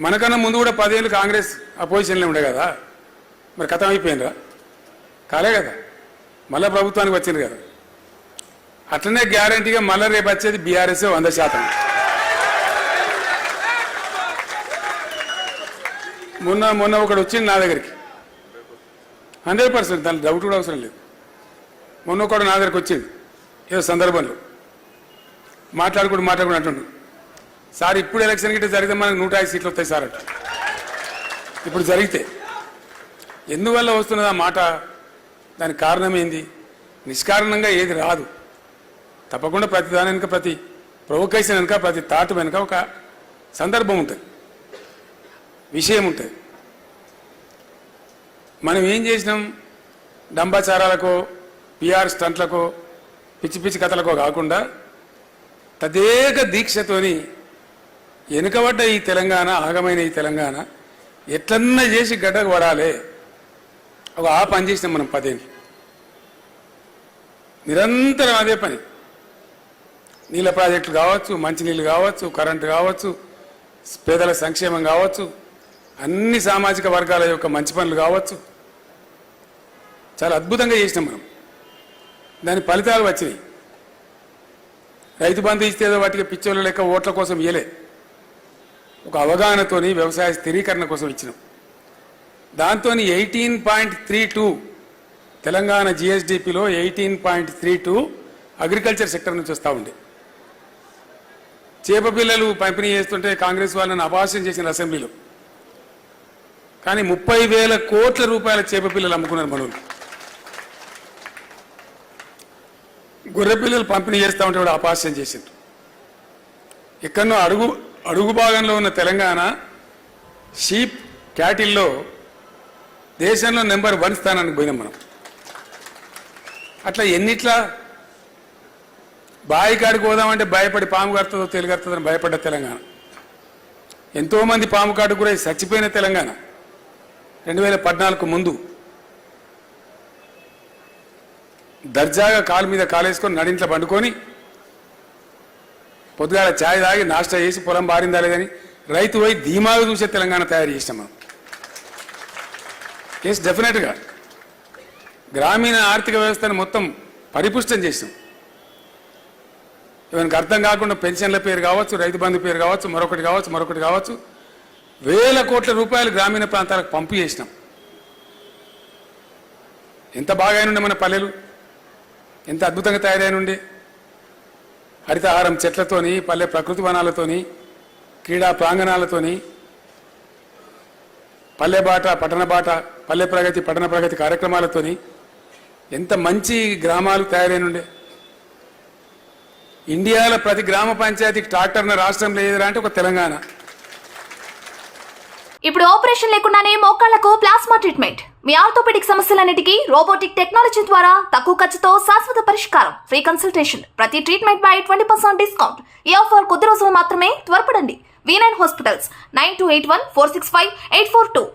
మనకన్నా ముందు కూడా 10 ఏళ్ళు కాంగ్రెస్ అపోజిషన్లో ఉండే కదా, మరి కథం అయిపోయిందా? కాలే కదా, మళ్ళీ ప్రభుత్వానికి వచ్చింది కదా. అట్లనే గ్యారంటీగా మళ్ళీ రేపు వచ్చేది బీఆర్ఎస్ 100%. మొన్న ఒకడు వచ్చింది నా దగ్గరికి 100%, దాని డౌట్ కూడా అవసరం లేదు. మొన్న ఒకడు నా దగ్గరికి వచ్చింది ఏదో సందర్భంలో మాట్లాడుకుంటూ అంటుండు, సార్ ఇప్పుడు ఎలక్షన్ గిట్ట జరిగితే మనకు 105 సీట్లు వస్తాయి సార్ అంట. ఇప్పుడు జరిగితే ఎందువల్ల వస్తున్నది ఆ మాట? దానికి కారణం ఏంది? నిష్కారణంగా ఏది రాదు. తప్పకుండా ప్రతి దాని వెనుక, ప్రతి ప్రొవొకేషన్ వెనుక, ప్రతి థాట్ వెనుక ఒక సందర్భం ఉంటుంది, విషయం ఉంటుంది. మనం ఏం చేసినాం? డంబాచారాలకో, పిఆర్ స్టంట్లకో, పిచ్చి పిచ్చి కథలకో కాకుండా తదేక దీక్షతోని వెనుకబడ్డ ఈ తెలంగాణ, ఆగమైన ఈ తెలంగాణ ఎట్లన్నా చేసి గడ్డకు పడాలి, ఒక ఆ పని చేసినాం మనం 10 ఏళ్ళు. నిరంతరం అదే పని. నీళ్ళ ప్రాజెక్టులు కావచ్చు, మంచినీళ్ళు కావచ్చు, కరెంటు కావచ్చు, పేదల సంక్షేమం కావచ్చు, అన్ని సామాజిక వర్గాల యొక్క మంచి పనులు కావచ్చు, చాలా అద్భుతంగా చేసినాం మనం. దాని ఫలితాలు వచ్చినాయి. రైతు బంధు ఇస్తే ఏదో వాటికి పిచ్చోళ్ళ లెక్క ఓట్ల కోసం ఇయ్యలే, ఒక అవగాహనతోని వ్యవసాయ స్థిరీకరణ కోసం ఇచ్చినాం. దాంతో 18.32 తెలంగాణ జిఎస్డిపిలో 18.32 అగ్రికల్చర్ సెక్టర్ నుంచి వస్తూ ఉండే. చేప పిల్లలు పంపిణీ చేస్తుంటే కాంగ్రెస్ వాళ్ళని అపహాస్యం చేసిన అసెంబ్లీలో. కానీ 30,000 కోట్ల రూపాయల చేప పిల్లలు అమ్ముకున్నారు మనోళ్ళు. గొర్రె పిల్లలు పంపిణీ చేస్తూ ఉంటే కూడా అపహాస్యం చేసిండ్రు. ఎక్కడో అడుగు భాగంలో ఉన్న తెలంగాణ షీప్ క్యాటిల్లో దేశంలో నెంబర్ 1 స్థానానికి పోయినాం మనం. అట్లా ఎన్నిట్లా బావి కాడికి పోదామంటే భయపడి పాము కడుతుందో తెలుగడుతుందని భయపడ్డ తెలంగాణ. ఎంతోమంది పాము కాడుకు కూడా చచ్చిపోయిన తెలంగాణ. 2014 ముందు దర్జాగా కాలు మీద కాలేసుకొని నడింట్లో పండుకొని పొద్దుగాల ఛాయ్ తాగి నాష్టా చేసి పొలం బారిందా లేదని రైతు పోయి ధీమాగా చూసే తెలంగాణ తయారు చేసినాం మనం. ఎస్, డెఫినెట్గా గ్రామీణ ఆర్థిక వ్యవస్థను మొత్తం పరిపుష్టం చేసినాం. ఇవన్నీ అర్థం కాకుండా పెన్షన్ల పేరు కావచ్చు, రైతు బంధు పేరు కావచ్చు, మరొకటి కావచ్చు 1,000 కోట్ల రూపాయలు గ్రామీణ ప్రాంతాలకు పంపు చేసినాం. ఎంత బాగా అయినుండే మన పల్లెలు, ఎంత అద్భుతంగా తయారైనుండే. హరితహారం చెట్లతోని, పల్లె ప్రకృతి వనాలతోని, క్రీడా ప్రాంగణాలతోని, పల్లె బాట పట్టణ బాట, పల్లె ప్రగతి పట్టణ ప్రగతి కార్యక్రమాలతోని ఎంత మంచి గ్రామాలు తయారైనుండే. ఇండియాలో ప్రతి గ్రామ పంచాయతీకి ట్రాక్టర్న రాష్ట్రంలో ఏదిరా అంటే ఒక తెలంగాణ. ఇప్పుడు ఆపరేషన్ లేకుండానే మోకాళ్లకు ప్లాస్మా ట్రీట్మెంట్. మీ ఆర్థోపెడిక్ సమస్యలన్నిటికీ రోబోటిక్ టెక్నాలజీ ద్వారా తక్కువ ఖర్చుతో శాశ్వత పరిష్కారం. Free consultation. ప్రతి ట్రీట్మెంట్ పై 20% డిస్కౌంట్. ఈ ఆఫర్ కొద్ది రోజులు మాత్రమే. త్వరపడండి. V9 hospitals 9281465842.